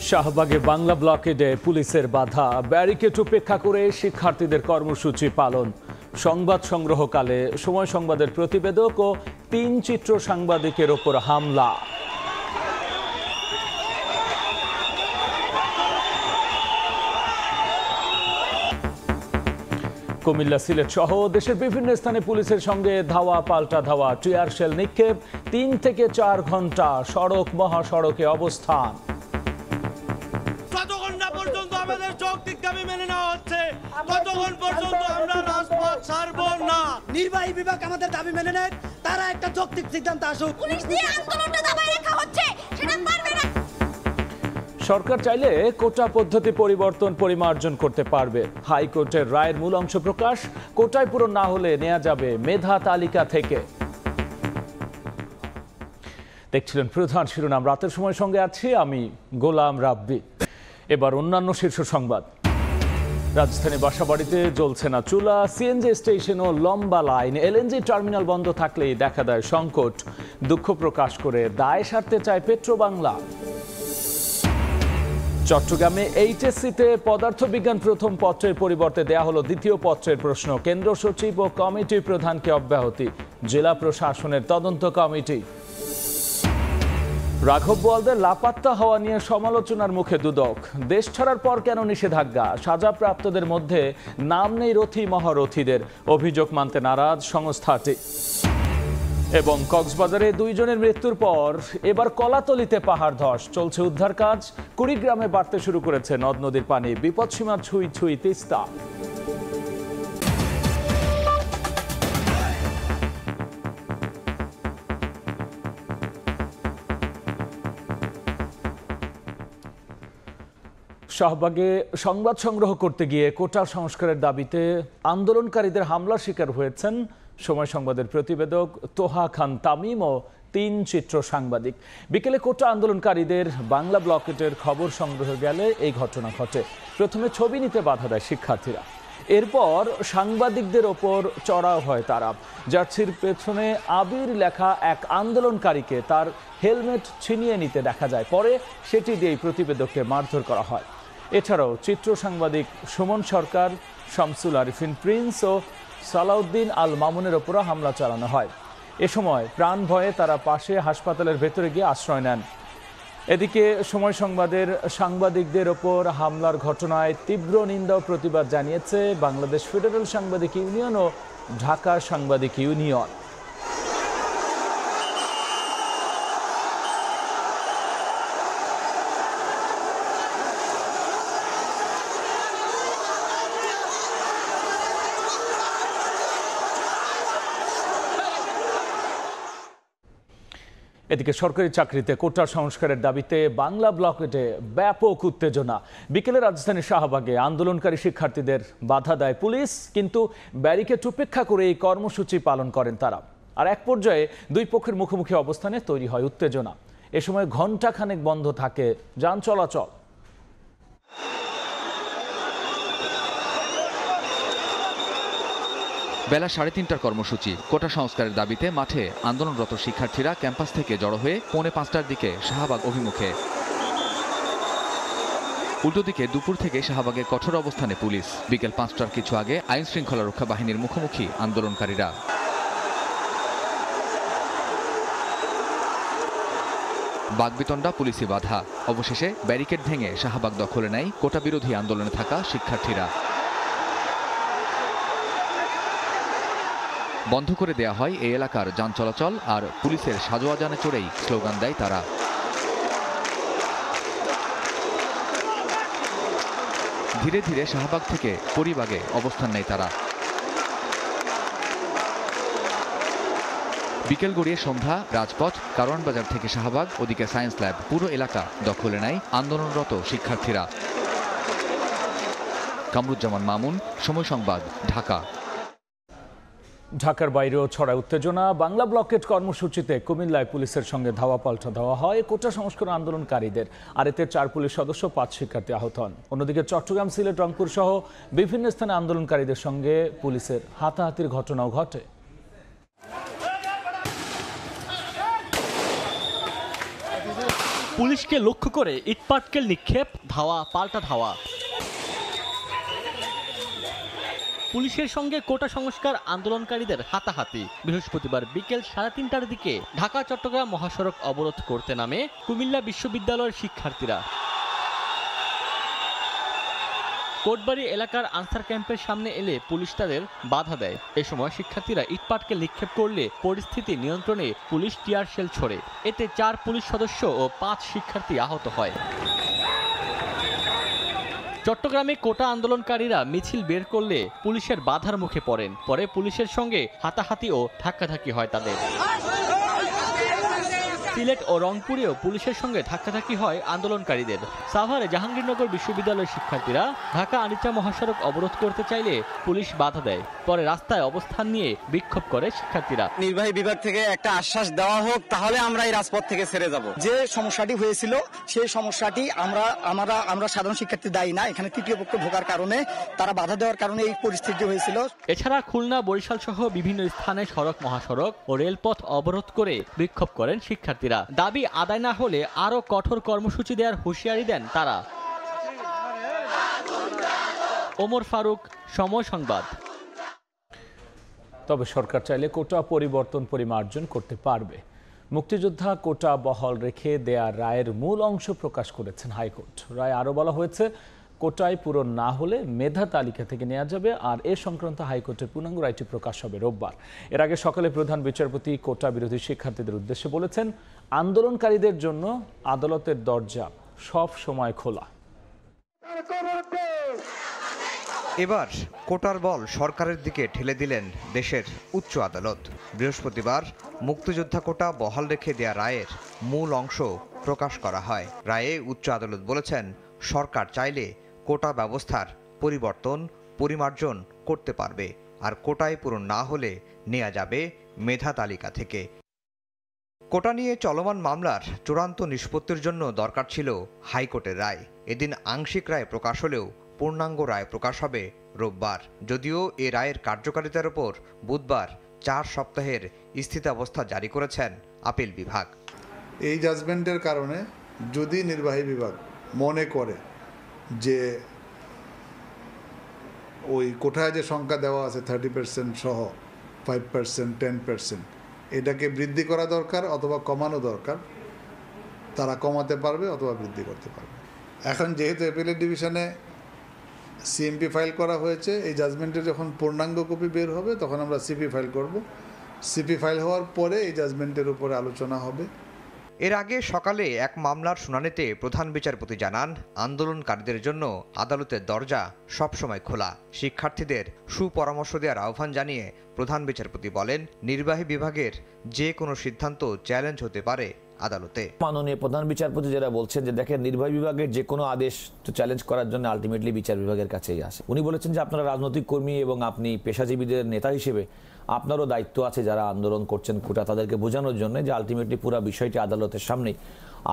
শাহবাগে বাংলা ব্লকেডে পুলিশের বাধা, ব্যারিকেড উপেক্ষা করে শিক্ষার্থীদের কর্মসূচি পালন। সংবাদ সংগ্রহকালে সময় সংবাদের প্রতিবেদক ও ৩ চিত্র সাংবাদিকের ওপর হামলা। কুমিল্লা, সিলেট সহ দেশের বিভিন্ন স্থানে পুলিশের সঙ্গে ধাওয়া পাল্টা ধাওয়া, টিয়ার শেল নিক্ষেপ, ৩ থেকে ৪ ঘন্টা সড়ক মহাসড়কে অবস্থান। যতক্ষণ না পর্যন্ত আমাদের যৌক্তিক দাবি মেনে নেওয়া হচ্ছে ততক্ষণ পর্যন্ত আমরা রাজপথ ছাড়ব না। নির্বাহী বিভাগ আমাদের দাবি মেনে নেয়, তারা একটা যৌক্তিক সিদ্ধান্ত আসুক। পুলিশ দিয়ে আন্দোলনটা দাবায় রাখা হচ্ছে, সেটা পারবে না। সরকার চাইলে কোটা পদ্ধতি পরিবর্তন পরিমার্জন করতে পারবে। হাইকোর্টের রায়ের মূল অংশ প্রকাশ, কোটায় পূরণ না হলে নেওয়া যাবে মেধা তালিকা থেকে। দেখছিলেন প্রধান শিরোনাম। রাতের সময় সঙ্গে আছি আমি গোলাম রাব্বি। এবার অন্যান্য শীর্ষ সংবাদ। রাজধানী বাসাবাড়িতে জ্বলছে না চুলা, সিএনজি স্টেশন ও লম্বা লাইন, এলএনজি টার্মিনাল বন্ধ থাকলেই দেখা দেয় সংকট। দুঃখ প্রকাশ করে দায় সারতে চায় পেট্রোবাংলা। চট্টগ্রামে এইচএসসিতে পদার্থবিজ্ঞান প্রথম পত্রের পরিবর্তে দেয়া হলো দ্বিতীয় পত্রের প্রশ্ন। কেন্দ্র সচিব ও কমিটি প্রধানকে অব্যাহতি, জেলা প্রশাসনের তদন্ত কমিটি। রাঘব বোয়ালদের লাপাত্তা হওয়া নিয়ে সমালোচনার মুখে দুদক। দেশ ছাড়ার পর কেন নিষেধাজ্ঞা, সাজাপ্রাপ্তদের মধ্যে নাম নেই রথী মহারথীদের, অভিযোগ মানতে নারাজ সংস্থাটি। এবং কক্সবাজারে 2 জনের মৃত্যুর পর এবার কলাতলিতে পাহাড় ধস, চলছে উদ্ধার কাজ। কুড়িগ্রামে বাড়তে শুরু করেছে নদ নদীর পানি, বিপদসীমা ছুঁই ছুঁই তিস্তা। শাহবাগে সংবাদ সংগ্রহ করতে গিয়ে কোটা সংস্কারের দাবিতে আন্দোলনকারীদের হামলার শিকার হয়েছেন সময় সংবাদের প্রতিবেদক তোহা খান তামিম ও 3 চিত্র সাংবাদিক। বিকেলে কোটা আন্দোলনকারীদের বাংলা ব্লকেটের খবর সংগ্রহে গেলে এই ঘটনা ঘটে। প্রথমে ছবি নিতে বাধা দেয় শিক্ষার্থীরা, এরপর সাংবাদিকদের ওপর চড়াও হয় তারা। জার্সির পেছনে আবির লেখা এক আন্দোলনকারীকে তার হেলমেট ছিনিয়ে নিতে দেখা যায়, পরে সেটি দিয়েই প্রতিবেদককে মারধর করা হয়। এছাড়াও চিত্র সাংবাদিক সুমন সরকার, শামসুল আরিফিন প্রিন্স ও সালাউদ্দিন আল মামুনের ওপরও হামলা চালানো হয়। এ সময় প্রাণ ভয়ে তারা পাশে হাসপাতালের ভেতরে গিয়ে আশ্রয় নেন। এদিকে সময় সংবাদের সাংবাদিকদের ওপর হামলার ঘটনায় তীব্র নিন্দা ও প্রতিবাদ জানিয়েছে বাংলাদেশ ফেডারেল সাংবাদিক ইউনিয়ন ও ঢাকা সাংবাদিক ইউনিয়ন। এদিকে সরকারি চাকরিতে কোটা সংস্কারের দাবিতে বাংলা ব্লকেটে ব্যাপক উত্তেজনা। বিকেলে রাজধানীর শাহবাগে আন্দোলনকারী শিক্ষার্থীদের বাধা দেয় পুলিশ, কিন্তু ব্যারিকেড উপেক্ষা করে এই কর্মসূচি পালন করেন তারা। আর এক পর্যায়ে 2 পক্ষের মুখোমুখি অবস্থানে তৈরি হয় উত্তেজনা। এ সময় ঘণ্টাখানেক বন্ধ থাকে যান চলাচল। বেলা 3:30টার কর্মসূচি। কোটা সংস্কারের দাবিতে মাঠে আন্দোলনরত শিক্ষার্থীরা ক্যাম্পাস থেকে জড়ো হয়ে 4:45টার দিকে শাহবাগ অভিমুখে। উল্টো দিকে দুপুর থেকে শাহবাগে কঠোর অবস্থানে পুলিশ। বিকেল 5টার কিছু আগে আইন শৃঙ্খলা রক্ষা বাহিনীর মুখোমুখি আন্দোলনকারীরা। বাগবিতণ্ডা, পুলিশি বাধা। অবশেষে ব্যারিকেড ভেঙে শাহবাগ দখলে নেয় কোটা বিরোধী আন্দোলনে থাকা শিক্ষার্থীরা। বন্ধ করে দেয়া হয় এই এলাকার যান চলাচল, আর পুলিশের সাজোয়া যানে চড়েই স্লোগান দেয় তারা। ধীরে ধীরে শাহবাগ থেকে পরিবাগে অবস্থান নেয় তারা। বিকেল গড়িয়ে সন্ধ্যা, রাজপথ, কারওয়ান বাজার থেকে শাহবাগ, ওদিকে সায়েন্স ল্যাব, পুরো এলাকা দখলে নেয় আন্দোলনরত শিক্ষার্থীরা। কামরুজ্জামান মামুন, সময় সংবাদ, ঢাকা। ঢাকার বাইরেও ছড়ায় উত্তেজনা। বাংলা ব্লকেট কর্মসূচিতে কুমিল্লায় পুলিশের সঙ্গে ধাওয়া পাল্টা দেওয়া হয় কোটা সংস্কার আন্দোলনকারীদের, আর এতে 4 পুলিশ সদস্য, 5 শিক্ষার্থী আহত হন। অন্যদিকে চট্টগ্রাম, সিলেট, রংপুর সহ বিভিন্ন স্থানে আন্দোলনকারীদের সঙ্গে পুলিশের হাতাহাতির ঘটনাও ঘটে। পুলিশকে লক্ষ্য করে ইটপাটকেল নিক্ষেপ, ধাওয়া পাল্টা ধাওয়া। পুলিশের সঙ্গে কোটা সংস্কার আন্দোলনকারীদের হাতাহাতি। বৃহস্পতিবার বিকেল 3:30টার দিকে ঢাকা চট্টগ্রাম মহাসড়ক অবরোধ করতে নামে কুমিল্লা বিশ্ববিদ্যালয়ের শিক্ষার্থীরা। কোটবাড়ি এলাকার আনসার ক্যাম্পের সামনে এলে পুলিশ তাদের বাধা দেয়। এ সময় শিক্ষার্থীরা ইটপাটকেল নিক্ষেপ করলে পরিস্থিতি নিয়ন্ত্রণে পুলিশ টিয়ার শেল ছোড়ে। এতে 4 পুলিশ সদস্য ও 5 শিক্ষার্থী আহত হয়। চট্টগ্রামে কোটা আন্দোলনকারীরা মিছিল বের করলে পুলিশের বাধার মুখে পড়েন। পরে পুলিশের সঙ্গে হাতাহাতি ও ধাক্কাধাক্কি হয় তাদের। সিলেট ও রংপুরেও পুলিশের সঙ্গে ধাক্কাধাক্কি হয় আন্দোলনকারীদের। সাভারে জাহাঙ্গীরনগর বিশ্ববিদ্যালয়ের শিক্ষার্থীরা ঢাকা আরিচা মহাসড়ক অবরোধ করতে চাইলে পুলিশ বাধা দেয়। পরে রাস্তায় অবস্থান নিয়ে বিক্ষোভ করে শিক্ষার্থীরা। নির্বাহী বিভাগ থেকে একটা আশ্বাস দেওয়া হোক, তাহলে আমরা এই রাজপথ থেকে ছেড়ে যাব। যে সমস্যাটি হয়েছিল সেই সমস্যাটি আমরা সাধারণ শিক্ষার্থী দায়ী না, এখানে তৃতীয় পক্ষ ভোগার কারণে, তারা বাধা দেওয়ার কারণে এই পরিস্থিতি হয়েছিল। এছাড়া খুলনা, বরিশাল সহ বিভিন্ন স্থানে সড়ক, মহাসড়ক ও রেলপথ অবরোধ করে বিক্ষোভ করেন শিক্ষার্থীরা। দাবি আদায় না হলে আরো কঠোর কর্মসূচি দেওয়ার হুঁশিয়ারি দেন তারা। ওমর ফারুক, সময় সংবাদ। তবে সরকার চাইলে কোটা পরিবর্তন পরিমার্জন করতে পারবে। মুক্তিযোদ্ধা কোটা বহাল রেখে দেয়া রায়ের মূল অংশ প্রকাশ করেছেন হাইকোর্ট। রায় আরও বলা হয়েছে, কোটায় পূরণ না হলে মেধা তালিকা থেকে নেওয়া যাবে। আর এ সংক্রান্ত হাইকোর্টের পূর্ণাঙ্গ রায়টি প্রকাশ হবে রোববার। এর আগে সকালে প্রধান বিচারপতি কোটা বিরোধী শিক্ষার্থীদের উদ্দেশ্যে বলেছেন, আন্দোলনকারীদের জন্য আদালতের দরজা সব সময় খোলা। এবার কোটার বল সরকারের দিকে ঠেলে দিলেন দেশের উচ্চ আদালত। বৃহস্পতিবার মুক্তিযোদ্ধা কোটা বহাল রেখে দেয়া রায়ের মূল অংশ প্রকাশ করা হয়। রায়ে উচ্চ আদালত বলেছেন, সরকার চাইলে কোটা ব্যবস্থার পরিবর্তন পরিমার্জন করতে পারবে। আর কোটায় পূরণ না হলে নেওয়া যাবে মেধা তালিকা থেকে। কোটা নিয়ে চলমান মামলার চূড়ান্ত নিষ্পত্তির জন্য দরকার ছিল হাইকোর্টের রায়। এদিন আংশিক রায় প্রকাশ হলেও পূর্ণাঙ্গ রায় প্রকাশ হবে রোববার। যদিও এ রায়ের কার্যকারিতার উপর বুধবার 4 সপ্তাহের স্থিতাবস্থা জারি করেছেন আপিল বিভাগ। এই জাজমেন্টের কারণে যদি নির্বাহী বিভাগ মনে করে যে ওই কোটায় যে সংখ্যা দেওয়া আছে 30% সহ 5%, 10%, এটাকে বৃদ্ধি করা দরকার অথবা কমানো দরকার, তারা কমাতে পারবে অথবা বৃদ্ধি করতে পারবে। এখন যেহেতু অ্যাপিলেট ডিভিশনে সিএমপি ফাইল করা হয়েছে, এই জাজমেন্টের যখন পূর্ণাঙ্গ কপি বের হবে তখন আমরা সিপি ফাইল করব। সিপি ফাইল হওয়ার পরে এই জাজমেন্টের উপরে আলোচনা হবে। এর আগে সকালে এক মামলার শুনানিতে প্রধান বিচারপতি জানান, আন্দোলনকারীদের জন্য আদালতের দরজা সবসময় খোলা। শিক্ষার্থীদের সুপরামর্শ দেওয়ার আহ্বান জানিয়ে প্রধান বিচারপতি বলেন, নির্বাহী বিভাগের যে কোনো সিদ্ধান্ত চ্যালেঞ্জ হতে পারে আদালতে। মাননীয় প্রধান বিচারপতি যারা বলছেন যে দেখেন, নির্বাহী বিভাগের যে কোনো আদেশ তো চ্যালেঞ্জ করার জন্য আলটিমেটলি বিচার বিভাগের কাছেই আসে। উনি বলেছেন যে আপনারা রাজনৈতিক কর্মী এবং আপনি পেশাজীবীদের নেতা হিসেবে আপনারও দায়িত্ব আছে যারা আন্দোলন করছেন কোটা, তাদেরকে বোঝানোর জন্য যে আলটিমেটলি পুরো বিষয়টি আদালতের সামনে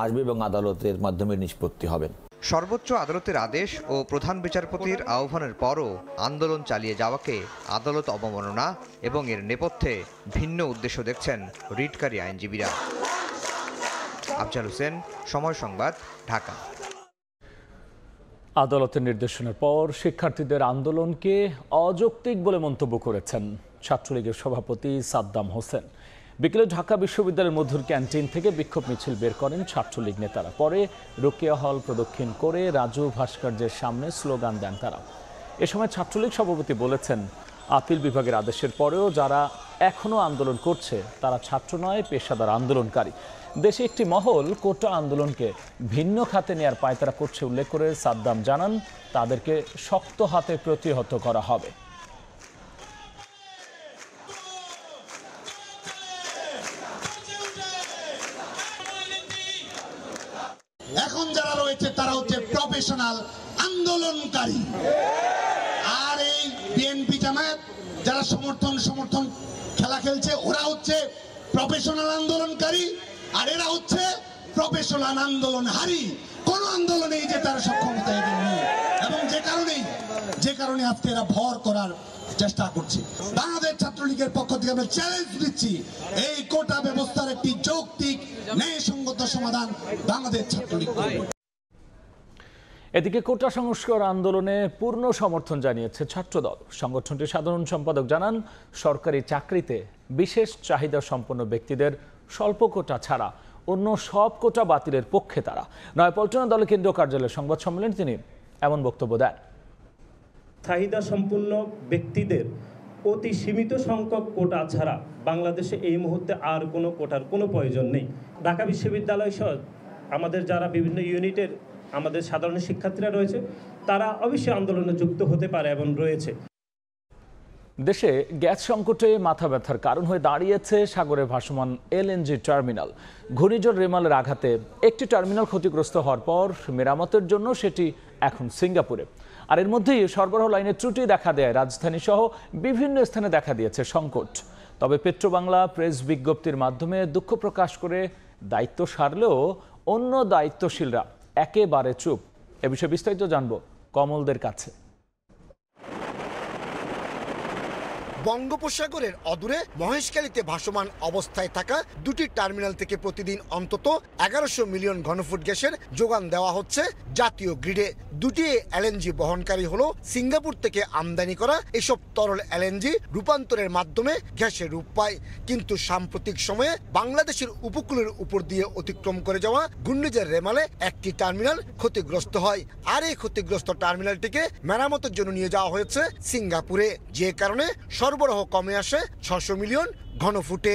আসবে এবং আদালতের মাধ্যমে নিষ্পত্তি হবে। সর্বোচ্চ আদালতের আদেশ ও প্রধান বিচারপতির আহ্বানের পরও আন্দোলন চালিয়ে যাওয়াকে আদালত অবমাননা এবং এর নেপথ্যে ভিন্ন উদ্দেশ্য দেখছেন রিটকারী আইনজীবীরা। আফজাল হোসেন, সময় সংবাদ, ঢাকা। আদালতের নির্দেশনার পর শিক্ষার্থীদের আন্দোলনকে অযৌক্তিক বলে মন্তব্য করেছেন ছাত্রলীগের সভাপতি সাদ্দাম হোসেন। বিকেলে ঢাকা বিশ্ববিদ্যালয়ের মধুর ক্যান্টিন থেকে বিক্ষোভ মিছিল বের করেন ছাত্রলীগ নেতারা। পরে রোকেয়া হল প্রদক্ষিণ করে রাজু ভাস্কর্যের সামনে স্লোগান দেন তারা। এ সময় ছাত্রলীগ সভাপতি বলেছেন, আপিল বিভাগের আদেশের পরেও যারা এখনও আন্দোলন করছে তারা ছাত্র নয়, পেশাদার আন্দোলনকারী। দেশে একটি মহল কোটা আন্দোলনকে ভিন্ন খাতে নেয়ার পায়তারা করছে উল্লেখ করে সাদ্দাম জানান, তাদেরকে শক্ত হাতে প্রতিহত করা হবে। এখন যারা রয়েছে তারা হচ্ছে প্রফেশনাল আন্দোলনকারী, আর এই বিএনপি জামায়াত যারা সমর্থন খেলা খেলছে ওরা হচ্ছে প্রফেশনাল আন্দোলনকারী, আর এরা হচ্ছে প্রফেশনাল আন্দোলনহারী। কোন আন্দোলনেই যে তার সক্ষমতা এদের নেই, এবং যে কারণে আজকে এরা ভর করার চেষ্টা করছে। বাংলাদেশ ছাত্রলীগের পক্ষ থেকে আমরা চ্যালেঞ্জ দিচ্ছি, এই কোটা ব্যবস্থার একটি যৌক্তিক ন্যায়সঙ্গত সমাধান বাংলাদেশ ছাত্রলীগ করবে। এদিকে কোটা সংস্কার আন্দোলনে পূর্ণ সমর্থন জানিয়েছে ছাত্রদল। সংগঠনটির সাধারণ সম্পাদক জানান, সরকারি চাকরিতে বিশেষ চাহিদা সম্পন্ন ব্যক্তিদের স্বল্প কোটা ছাড়া অন্য সব কোটা বাতিলের পক্ষে তারা। নয়াপল্টনে দলের কেন্দ্রীয় কার্যালয়ে সংবাদ সম্মেলনে তিনি এমন বক্তব্য দেন। চাহিদা সম্পন্ন ব্যক্তিদের অতি সীমিত সংখ্যক কোটা ছাড়া বাংলাদেশে এই মুহূর্তে আর কোনো কোটার কোনো প্রয়োজন নেই। ঢাকা বিশ্ববিদ্যালয় সহ আমাদের যারা বিভিন্ন ইউনিটের আমাদের সাধারণ শিক্ষার্থীরা রয়েছে, তারা অবশ্যই আন্দোলনে যুক্ত হতে পারে এবং রয়েছে। দেশে গ্যাস সংকটে মাথা ব্যথার কারণ হয়ে দাঁড়িয়েছে সাগরে ভাসমান এলএনজি টার্মিনাল। ঘূর্ণিঝড় রেমালের আঘাতে একটি টার্মিনাল ক্ষতিগ্রস্ত হওয়ার পর মেরামতের জন্য সেটি এখন সিঙ্গাপুরে। আর এর মধ্যেই সরবরাহ লাইনের ত্রুটি দেখা দেয় রাজধানী সহ বিভিন্ন স্থানে দেখা দিয়েছে সংকট। তবে পেট্রোবাংলা প্রেস বিজ্ঞপ্তির মাধ্যমে দুঃখ প্রকাশ করে দায়িত্ব সারলেও অন্য দায়িত্বশীলরা একেবারে চুপ। এ বিষয়ে বিস্তারিত জানবো কমলদের কাছে। বঙ্গোপসাগরের অদূরে মহেশখালীতে ভাসমান অবস্থায় থাকা দুটি টার্মিনাল থেকে প্রতিদিন অন্তত 1100 মিলিয়ন ঘনফুট গ্যাসের যোগান দেওয়া হচ্ছে জাতীয় গ্রিডে। দুটি এলএনজি বহনকারী হলো সিঙ্গাপুর থেকে আমদানি করা এসব তরল এলএনজি রূপান্তরের মাধ্যমে গ্যাসের রূপ পায়। কিন্তু সাম্প্রতিক সময়ে বাংলাদেশের উপকূলের উপর দিয়ে অতিক্রম করে যাওয়া ঘূর্ণিঝড় রেমালে একটি টার্মিনাল ক্ষতিগ্রস্ত হয়। আর এই ক্ষতিগ্রস্ত টার্মিনালটিকে মেরামতের জন্য নিয়ে যাওয়া হয়েছে সিঙ্গাপুরে, যে কারণে সরবরাহ কমে আসে 600 মিলিয়ন ঘনফুটে।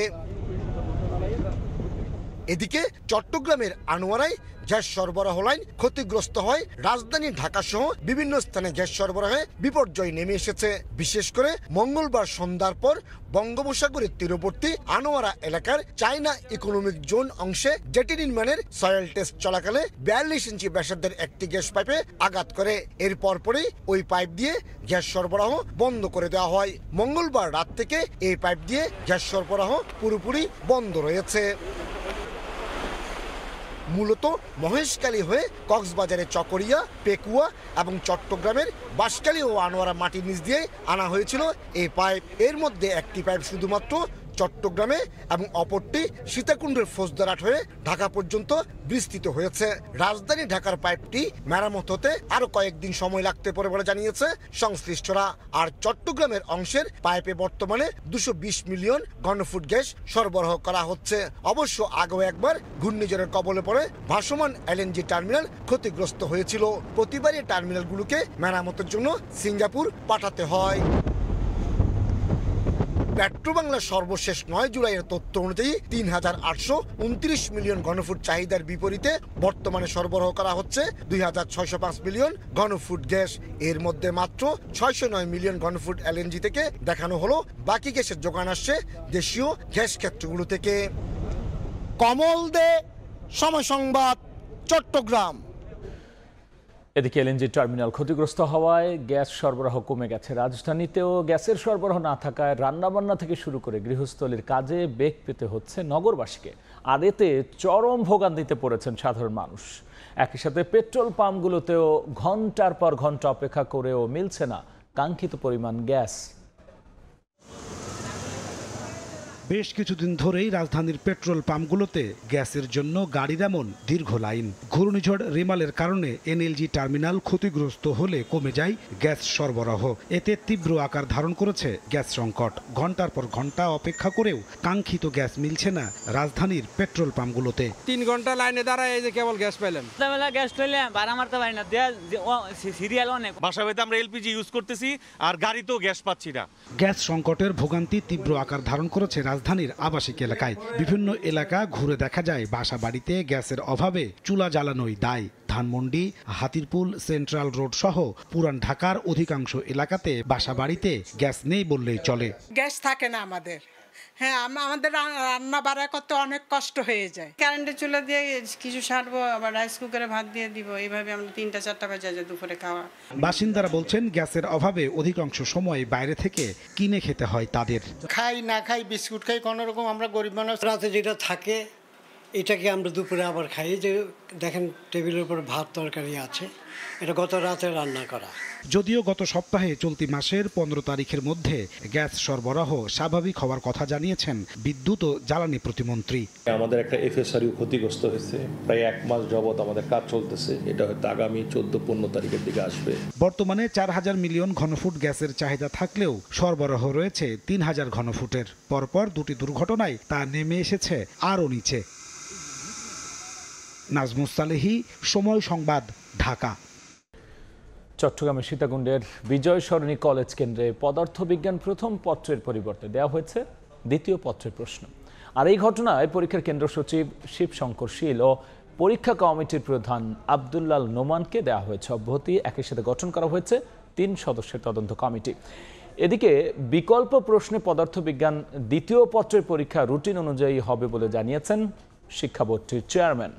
এদিকে চট্টগ্রামের আনোয়ারায় গ্যাস সরবরাহ লাইন ক্ষতিগ্রস্ত হয়। রাজধানী ঢাকা সহ বিভিন্ন স্থানে গ্যাস সরবরাহে বিপর্যয় নেমে এসেছে। বিশেষ করে মঙ্গলবার সন্ধ্যার পর বঙ্গোপসাগরের তীরবর্তী আনোয়ারা এলাকার চায়না ইকোনমিক জোন অংশে জেটি নির্মাণের সয়েল টেস্ট চলাকালে 42 ইঞ্চি ব্যাসার্ধের একটি গ্যাস পাইপে আঘাত করে। এর পরপরই ওই পাইপ দিয়ে গ্যাস সরবরাহ বন্ধ করে দেওয়া হয়। মঙ্গলবার রাত থেকে এই পাইপ দিয়ে গ্যাস সরবরাহ পুরোপুরি বন্ধ রয়েছে। মূলত মহেশখালী হয়ে কক্সবাজারের চকরিয়া, পেকুয়া এবং চট্টগ্রামের বাঁশখালী ও আনোয়ারা মাটির নিচ দিয়ে আনা হয়েছিল এই পাইপ। এর মধ্যে একটি পাইপ শুধুমাত্র চট্টগ্রামে এবং অপরটি সীতাকুণ্ডের ফৌজদারহাট হয়ে ঢাকা পর্যন্ত বিস্তৃত হয়েছে। রাজধানী ঢাকার পাইপটি মেরামত হতে আরো কয়েকদিন সময় লাগতে পারে বলে জানিয়েছে সংশ্লিষ্টরা। আর চট্টগ্রামের অংশের পাইপে বর্তমানে 220 মিলিয়ন ঘনফুট গ্যাস সরবরাহ করা হচ্ছে। অবশ্য আগেও একবার ঘূর্ণিঝড়ের কবলে পড়ে ভাসমান এলএনজি টার্মিনাল ক্ষতিগ্রস্ত হয়েছিল। প্রতিবার এই টার্মিনালগুলোকে মেরামতের জন্য সিঙ্গাপুর পাঠাতে হয়। পেট্রোবাংলার সর্বশেষ 9 জুলাইয়ের তথ্য অনুযায়ী 3829 মিলিয়ন ঘনফুট চাহিদার বিপরীতে বর্তমানে সরবরাহ করা হচ্ছে 2605 মিলিয়ন ঘনফুট গ্যাস। এর মধ্যে মাত্র 609 মিলিয়ন ঘনফুট এলএনজি থেকে দেখানো হলো। বাকি গ্যাসের যোগান আসছে দেশীয় গ্যাস ক্ষেত্রগুলো থেকে। কমল দে, সময় সংবাদ, চট্টগ্রাম। এদিকে এলএনজি টার্মিনাল ক্ষতিগ্রস্ত হওয়ায় গ্যাস সরবরাহ কমে গেছে। রাজধানীতেও গ্যাসের সরবরাহ না থাকায় রান্নাবান্না থেকে শুরু করে গৃহস্থলীর কাজে বেগ পেতে হচ্ছে নগরবাসীকে। আর এতে চরম ভোগান্তিতে পড়েছেন সাধারণ মানুষ। একই সাথে পেট্রোল পাম্পগুলোতেও ঘন্টার পর ঘন্টা অপেক্ষা করেও মিলছে না কাঙ্ক্ষিত পরিমাণ গ্যাস। বেশ কিছুদিন ধরেই রাজধানীর পেট্রোল পাম্পগুলোতে গ্যাসের জন্য গাড়ির এমন দীর্ঘ লাইন। ঘূর্ণিঝড় রেমালের কারণে এনএলজি টার্মিনাল ক্ষতিগ্রস্ত হলে কমে যায় গ্যাস সরবরাহ। এতে তীব্র আকার ধারণ করেছে গ্যাস সংকট। ঘন্টার পর ঘন্টা অপেক্ষা করেও কাঙ্ক্ষিত গ্যাস মিলছে না রাজধানীর পেট্রোল পাম্পগুলোতে। 3 ঘন্টা লাইনে দাঁড়ায় এই যে কেবল গ্যাস পেলাম। গ্যাস পেলাম ভাড়া মারতে পারি না, সিরিয়াল অনেক। বাসা বাড়িতে আমরা এলপিজি ইউজ করতেছি, আর গাড়িতেও গ্যাস পাচ্ছি না। গ্যাস সংকটের ভোগান্তি তীব্র আকার ধারণ করেছে রাজধানীর আবাসিক এলাকায়। বিভিন্ন এলাকা ঘুরে দেখা যায় বাসা বাড়িতে গ্যাসের অভাবে চুলা জ্বালানোই দায়। ধানমন্ডি, হাতিরপুল, সেন্ট্রাল রোড সহ পুরান ঢাকার অধিকাংশ এলাকাতে বাসা বাড়িতে গ্যাস নেই বললেই চলে। গ্যাস থাকে না আমাদের। হ্যাঁ, আমাদের রান্না বাড়া করতে অনেক কষ্ট হয়ে যায়। কারেন্টের চুলা দিয়ে কিছু সারবো, আবার রাইস কুকারে ভাত দিয়ে দিব, এইভাবে আমরা 3টা-4টা বাজে যায় দুপুরে খাওয়া। বাসিন্দারা বলছেন গ্যাসের অভাবে অধিকাংশ সময় বাইরে থেকে কিনে খেতে হয় তাদের। খাই না খাই, বিস্কুট খাই, কোনো রকম আমরা গরিব মানুষ। রাতে যেটা থাকে এটাকে আমরা দুপুরে আবার খাই। যে দেখেন টেবিলের উপর ভাত তরকারি আছে, এটা গত রাতে রান্না করা। যদিও গত সপ্তাহে চলতি মাসের 15 তারিখের মধ্যে গ্যাস সরবরাহ স্বাভাবিক হওয়ার কথা জানিয়েছেন বিদ্যুৎ ও জ্বালানি প্রতিমন্ত্রী। আমাদের একটা এফএসআরইউ ক্ষতিগ্রস্ত হয়েছে, প্রায় 1 মাস যাবত আমাদের কাজ চলতেছে, এটা হয়তো আগামী 14-15 তারিখের দিকে আসবে। বর্তমানে 4000 মিলিয়ন ঘনফুট গ্যাসের চাহিদা থাকলেও সরবরাহ রয়েছে 3000 ঘনফুটের। পরপর দুটি দুর্ঘটনায় তা নেমে এসেছে আরও নিচে। নাজমুস সালেহী, সময় সংবাদ, ঢাকা। চট্টগ্রামের সীতাকুণ্ডের বিজয় সরণি কলেজ কেন্দ্রে পদার্থবিজ্ঞান প্রথম পত্রের পরিবর্তে দেওয়া হয়েছে দ্বিতীয় পত্রের প্রশ্ন। আর এই ঘটনায় পরীক্ষার কেন্দ্র সচিব শিবশঙ্কর শীল ও পরীক্ষা কমিটির প্রধান আব্দুল্লাল নোমানকে দেওয়া হয়েছে অব্যাহতি। একই সাথে গঠন করা হয়েছে 3 সদস্যের তদন্ত কমিটি। এদিকে বিকল্প প্রশ্নে পদার্থবিজ্ঞান দ্বিতীয় পত্রের পরীক্ষা রুটিন অনুযায়ী হবে বলে জানিয়েছেন শিক্ষা বোর্ডটির চেয়ারম্যান।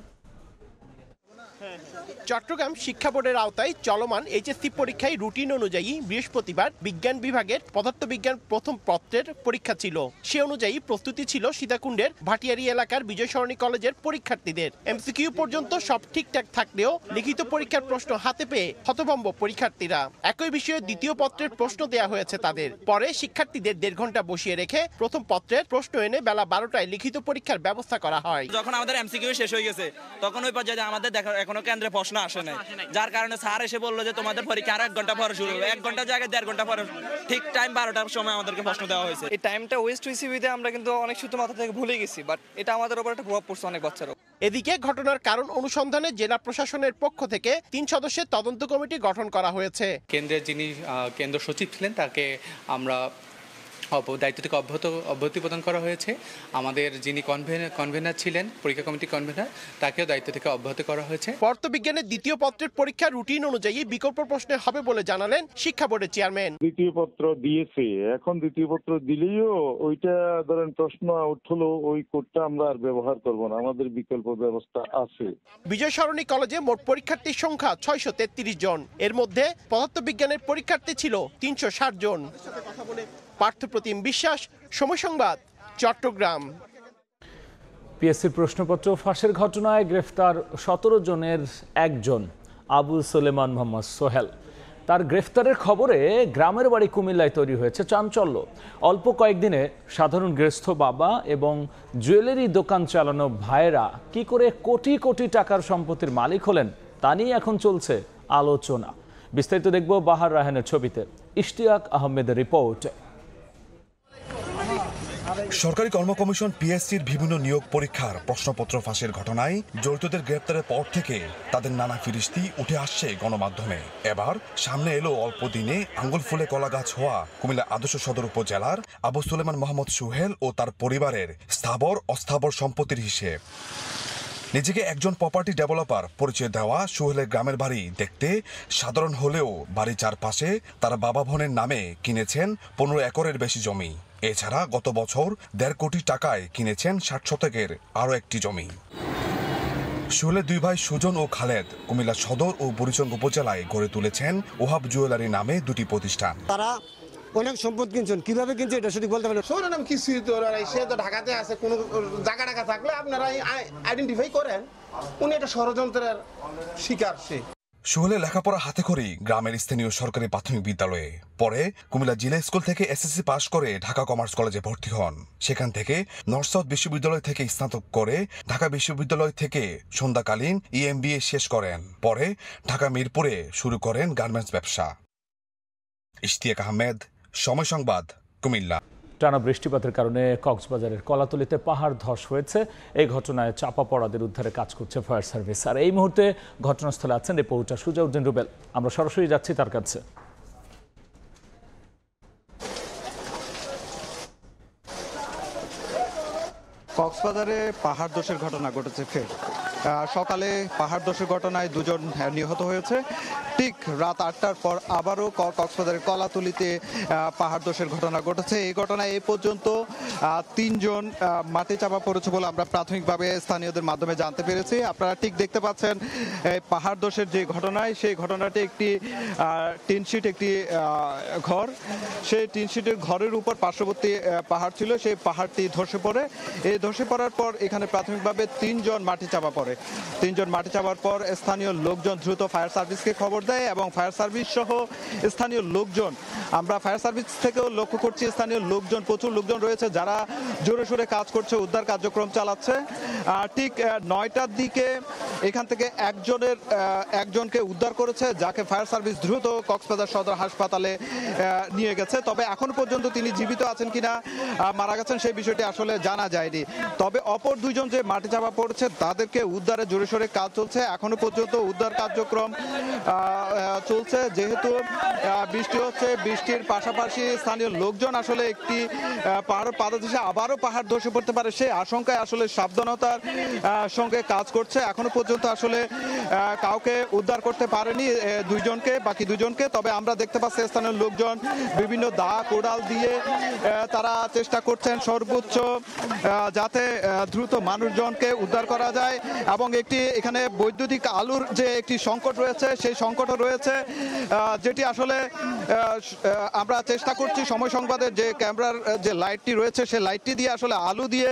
চট্টগ্রাম শিক্ষা বোর্ডের আওতায় চলমান এইচএসসি পরীক্ষায় রুটিন অনুযায়ী বৃহস্পতিবার বিজ্ঞান বিভাগের পদার্থবিজ্ঞান প্রথম পত্রের পরীক্ষা ছিল। সে অনুযায়ী প্রস্তুতি ছিল সীতাকুণ্ডের ভাটিয়ারি এলাকার বিজয় সরণি কলেজের পরীক্ষার্থীদের। এমসিকিউ পর্যন্ত সব ঠিকঠাক থাকলেও লিখিত পরীক্ষার প্রশ্ন হাতে পেয়ে হতভম্ব পরীক্ষার্থীরা। একই বিষয়ে দ্বিতীয় পত্রের প্রশ্ন দেয়া হয়েছে তাদের। পরে শিক্ষার্থীদের 1.5 ঘন্টা বসিয়ে রেখে প্রথম পত্রের প্রশ্ন এনে বেলা 12টায় লিখিত পরীক্ষার ব্যবস্থা করা হয়। যখন আমাদের এমসিকিউ শেষ হয়ে গেছে তখন ওই পর্যায়ে আমাদের এখনো কেন্দ্রে প্রশ্ন আসে নাই, যার কারণে স্যার এসে বললো যে তোমাদের পরীক্ষা আরো 1 ঘন্টা পরে শুরু হবে। 1 ঘন্টার জায়গায় 1.5 ঘন্টা পরে ঠিক টাইম 12টার সময় আমাদেরকে প্রশ্ন দেওয়া হয়েছে। এই টাইমটা ওয়েস্ট হয়েছে বিধে আমরা কিন্তু অনেক সূত্র মাথা থেকে ভুলে গেছি, বাট এটা আমাদের উপর একটা প্রভাব পড়ছে অনেক বাচ্চারও। এদিকে ঘটনার কারণ অনুসন্ধানে জেলা প্রশাসনের পক্ষ থেকে 3 সদস্যের তদন্ত কমিটি গঠন করা হয়েছে। কেন্দ্রের যিনি কেন্দ্র সচিব ছিলেন তাকে আমরা দায়িত্ব থেকে অব্যাহতি প্রদান করা হয়েছে। আমাদের যিনি কনভেনার ছিলেন, পরীক্ষা কমিটি কনভেনার, তাকেও দায়িত্ব থেকে অব্যাহতি করা হয়েছে। পদার্থবিজ্ঞানের দ্বিতীয় পত্রের পরীক্ষা রুটিন অনুযায়ী বিকল্প প্রশ্নে হবে বলে জানালেন শিক্ষা বোর্ডের চেয়ারম্যান। দ্বিতীয় পত্র দিয়েছে, এখন দ্বিতীয় পত্র দিলেও ওইটা ধরেন প্রশ্ন আউট হলো, ওই কোডটা আমরা আর ব্যবহার করব না, আমাদের বিকল্প ব্যবস্থা আছে। বিজয় সরণি কলেজে মোট পরীক্ষার্থীর সংখ্যা 633 জন। এর মধ্যে পদার্থবিজ্ঞানের পরীক্ষার্থী ছিল 360 জন। পার্থপ্রতিম বিশ্বাস, সময় সংবাদ, চট্টগ্রাম। পিএসসির প্রশ্নপত্র ফাঁসের ঘটনায় গ্রেফতার 17 জনের একজন আবু সুলেমান মোহাম্মদ সোহেল। তার গ্রেফতারের খবরে গ্রামের বাড়ি কুমিল্লায় তৈরি হয়েছে চাঞ্চল্য। অল্প কয়েকদিনে সাধারণ গৃহস্থ বাবা এবং জুয়েলারি দোকান চালানো ভাইয়েরা কি করে কোটি কোটি টাকার সম্পত্তির মালিক হলেন তা নিয়ে এখন চলছে আলোচনা। বিস্তারিত দেখব বাহার রাহানের ছবিতে। ইশতিয়াক আহমেদের রিপোর্ট। সরকারি কর্ম কমিশন পিএসসির বিভিন্ন নিয়োগ পরীক্ষার প্রশ্নপত্র ফাঁসের ঘটনায় জড়িতদের গ্রেপ্তারের পর থেকে তাদের নানা ফিরিস্তি উঠে আসছে গণমাধ্যমে। এবার সামনে এলো অল্প দিনে আঙ্গুল ফুলে কলা গাছ হওয়া কুমিল্লা আদর্শ সদর উপজেলার আবু সুলেমান মোহাম্মদ সোহেল ও তার পরিবারের স্থাবর অস্থাবর সম্পত্তির হিসেব। নিজেকে একজন প্রপার্টি ডেভেলপার পরিচয় দেওয়া সোহেলের গ্রামের বাড়ি দেখতে সাধারণ হলেও বাড়ির চারপাশে তার বাবা বোনের নামে কিনেছেন 15 একরের বেশি জমি। এছাড়া গত বছর 1.5 কোটি টাকায় কিনেছেন 60 শতকের আরও একটি জমি। সোহেলের 2 ভাই সুজন ও খালেদ কুমিল্লা সদর ও বুড়িচং উপজেলায় গড়ে তুলেছেন ওহাব জুয়েলারি নামে 2টি প্রতিষ্ঠান। তারা অনেক সম্পদ কিনছেন, কিভাবে কিনছে এটা সঠিক বলতে পারেন। শোনেন আমি কিছু সে তো ঢাকাতে আছে, কোনো জায়গা টাকা থাকলে আপনারা আইডেন্টিফাই করেন উনি একটা ষড়যন্ত্রের শিকার। সোহেলের লেখাপড়া হাতে খড়ি গ্রামের স্থানীয় সরকারি প্রাথমিক বিদ্যালয়ে, পরে কুমিল্লা জিলা স্কুল থেকে এসএসসি পাশ করে ঢাকা কমার্স কলেজে ভর্তি হন। সেখান থেকে নর্থ সাউথ বিশ্ববিদ্যালয় থেকে স্নাতক করে ঢাকা বিশ্ববিদ্যালয় থেকে সন্ধ্যাকালীন EMBA শেষ করেন। পরে ঢাকা মিরপুরে শুরু করেন গার্মেন্টস ব্যবসা। ইশতিয়াক আহমেদ, সময় সংবাদ, কুমিল্লা। টানা বৃষ্টিপাতের কারণে কক্সবাজারের কলাতলিতে পাহাড় ধস হয়েছে। এই ঘটনায় চাপা পড়াদের উদ্ধারে কাজ করছে ফায়ার সার্ভিস। আর এই মুহূর্তে ঘটনাস্থলে আছেন রিপোর্টার সুজাউদ্দিন রুবেল। আমরা সরাসরি যাচ্ছি তার কাছে। কক্সবাজারে পাহাড় ধসের ঘটনা ঘটেছে ফের। সকালে পাহাড় ধসের ঘটনায় 2 জন নিহত হয়েছে। ঠিক রাত 8টার পর আবারও কক্সবাজারের কলাতলিতে পাহাড় ধসের ঘটনা ঘটেছে। এই ঘটনায় এই পর্যন্ত 3 জন মাটি চাপা পড়েছে বলে আমরা প্রাথমিকভাবে স্থানীয়দের মাধ্যমে জানতে পেরেছি। আপনারা ঠিক দেখতে পাচ্ছেন পাহাড় ধসের যে ঘটনায়, সেই ঘটনাটি একটি টিনশিট একটি ঘর, সেই টিনশিটের ঘরের উপর পার্শ্ববর্তী পাহাড় ছিল, সেই পাহাড়টি ধসে পড়ে। এই ধসে পড়ার পর এখানে প্রাথমিকভাবে 3 জন মাটি চাপা পড়ে। 3 জন মাটি চাপার পর স্থানীয় লোকজন দ্রুত ফায়ার সার্ভিসকে খবর দেয় এবং ফায়ার সার্ভিস সহ স্থানীয় লোকজন, আমরা ফায়ার সার্ভিস থেকেও লক্ষ্য করছি স্থানীয় লোকজন, প্রচুর লোকজন রয়েছে যারা জোরে সোরে কাজ করছে, উদ্ধার কার্যক্রম চালাচ্ছে। ঠিক 9টার দিকে এখান থেকে একজনকে উদ্ধার করেছে, যাকে ফায়ার সার্ভিস দ্রুত কক্সবাজার সদর হাসপাতালে নিয়ে গেছে। তবে এখন পর্যন্ত তিনি জীবিত আছেন কিনা, মারা গেছেন সেই বিষয়টি আসলে জানা যায়নি। তবে অপর 2 জন যে মাটি চাপা পড়েছে তাদেরকে উদ্ধারে জোরে সোরে কাজ চলছে। এখনো পর্যন্ত উদ্ধার কার্যক্রম চলছে। যেহেতু বৃষ্টি হচ্ছে, বৃষ্টির পাশাপাশি স্থানীয় লোকজন আসলে একটি পাদদেশে আবারও পাহাড় ধসে পড়তে পারে সেই আশঙ্কায় আসলে সাবধানতার সঙ্গে কাজ করছে। এখনো পর্যন্ত আসলে কাউকে উদ্ধার করতে পারেনি 2 জনকে, বাকি 2 জনকে। তবে আমরা দেখতে পাচ্ছি স্থানীয় লোকজন বিভিন্ন দা কোদাল দিয়ে তারা চেষ্টা করছেন সর্বোচ্চ যাতে দ্রুত মানুষজনকে উদ্ধার করা যায়। এবং একটি এখানে বৈদ্যুতিক আলুর যে একটি সংকট রয়েছে, সেই সংকটও রয়েছে, যেটি আসলে আমরা চেষ্টা করছি সময় সংবাদের যে ক্যামেরার যে লাইটটি রয়েছে সেই লাইটটি দিয়ে আসলে আলু দিয়ে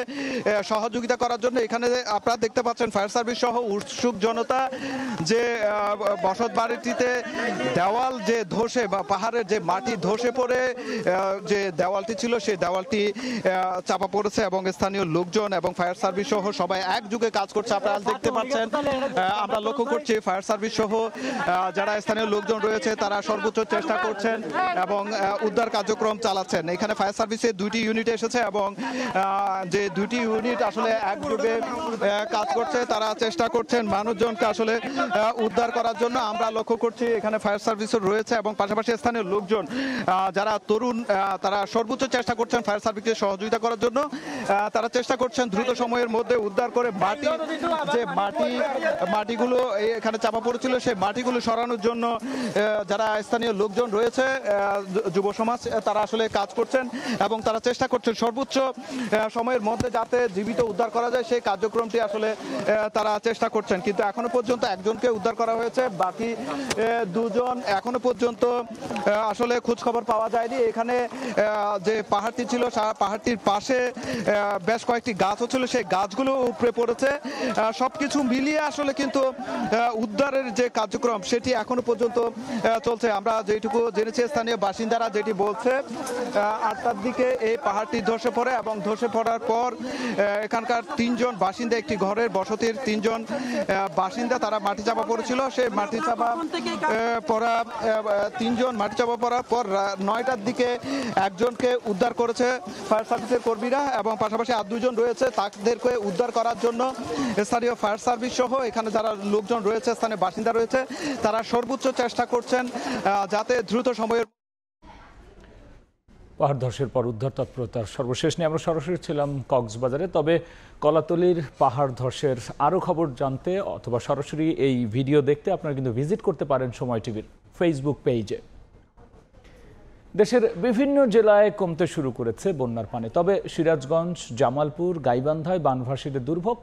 সহযোগিতা করার জন্য। এখানে আপনারা দেখতে পাচ্ছেন ফায়ার সার্ভিস সহ উৎসুক জনতা যে বসত বাড়িটিতে দেওয়াল যে ধসে বা পাহাড়ের যে মাটি ধসে পড়ে যে দেওয়ালটি ছিল সেই দেওয়ালটি চাপা পড়েছে এবং স্থানীয় লোকজন এবং ফায়ার সার্ভিস সহ সবাই একযোগে কাজ করছে। আপনারা দেখতে পাচ্ছেন, আমরা লক্ষ্য করছি ফায়ার সার্ভিস সহ যারা স্থানীয় লোকজন রয়েছে তারা সর্বোচ্চ চেষ্টা করছেন এবং উদ্ধার কার্যক্রম চালাচ্ছেন। এখানে ফায়ার সার্ভিসের 2টি ইউনিট এসেছে এবং যে 2টি ইউনিট আসলে একযোগে কাজ করছে, তারা চেষ্টা করছেন মানুষজনকে আসলে উদ্ধার করার জন্য। আমরা লক্ষ্য করছি এখানে ফায়ার সার্ভিসও রয়েছে এবং পাশাপাশি স্থানীয় লোকজন যারা তরুণ তারা সর্বোচ্চ চেষ্টা করছেন ফায়ার সার্ভিসকে সহযোগিতা করার জন্য। তারা চেষ্টা করছেন দ্রুত সময়ের মধ্যে উদ্ধার করে মাটিগুলো এখানে চাপা পড়েছিল সেই মাটিগুলো সরানোর জন্য যারা স্থানীয় লোকজন রয়েছে, যুব সমাজ, তারা আসলে কাজ করছেন এবং তারা চেষ্টা করছেন সর্বোচ্চ সময়ের মধ্যে যাতে জীবিত উদ্ধার করা যায় সেই কার্যক্রমটি আসলে তারা চেষ্টা করছেন। কিন্তু এখনো পর্যন্ত একজনকে উদ্ধার করা হয়েছে, বাকি 2 জন এখনো পর্যন্ত আসলে খোঁজ খবর পাওয়া যায়নি। এখানে যে পাহাড়টি ছিল পাহাড়টির পাশে বেশ কয়েকটি গাছও ছিল, সেই গাছগুলো উপড়ে পড়েছে। সবকিছু মিলিয়ে আসলে কিন্তু উদ্ধারের যে কার্যক্রম সেটি এখনো পর্যন্ত চলছে। আমরা যেটুকু জেনেছি স্থানীয় বাসিন্দারা যেটি বলছে, 8টার দিকে এই পাহাড়টি ধসে পড়ে এবং ধসে পড়ার পর এখানকার 3 জন বাসিন্দা, একটি ঘরের বসতির 3 জন বাসিন্দা তারা মাটি চাপা পড়েছিল। সেই মাটি চাপা পড়া 3 জন মাটি চাপা পড়ার পর 9টার দিকে একজনকে উদ্ধার করেছে ফায়ার সার্ভিসের কর্মীরা এবং পাশাপাশি আর 2 জন রয়েছে, তাদেরকে উদ্ধার করার জন্য স্থানীয় ফায়ার সার্ভিস সহ এখানে যারা লোকজন রয়েছে, স্থানীয় বাসিন্দা রয়েছে, তারা সর্বোচ্চ চেষ্টা করছেন যাতে দ্রুত সময়ের। পাহাড় ধসের পর উদ্ধার তৎপরতার সর্বশেষ নিয়ে আমরা সরাসরি ছিলাম কক্সবাজারে। তবে কলাতলির পাহাড় ধসের আরও খবর জানতে অথবা সরাসরি এই ভিডিও দেখতে আপনারা কিন্তু ভিজিট করতে পারেন সময় টিভির ফেসবুক পেজে। দেশের বিভিন্ন জেলায় কমতে শুরু করেছে বন্যার পানি, তবে সিরাজগঞ্জ, জামালপুর, গাইবান্ধায় বানভাসীদের দুর্ভোগ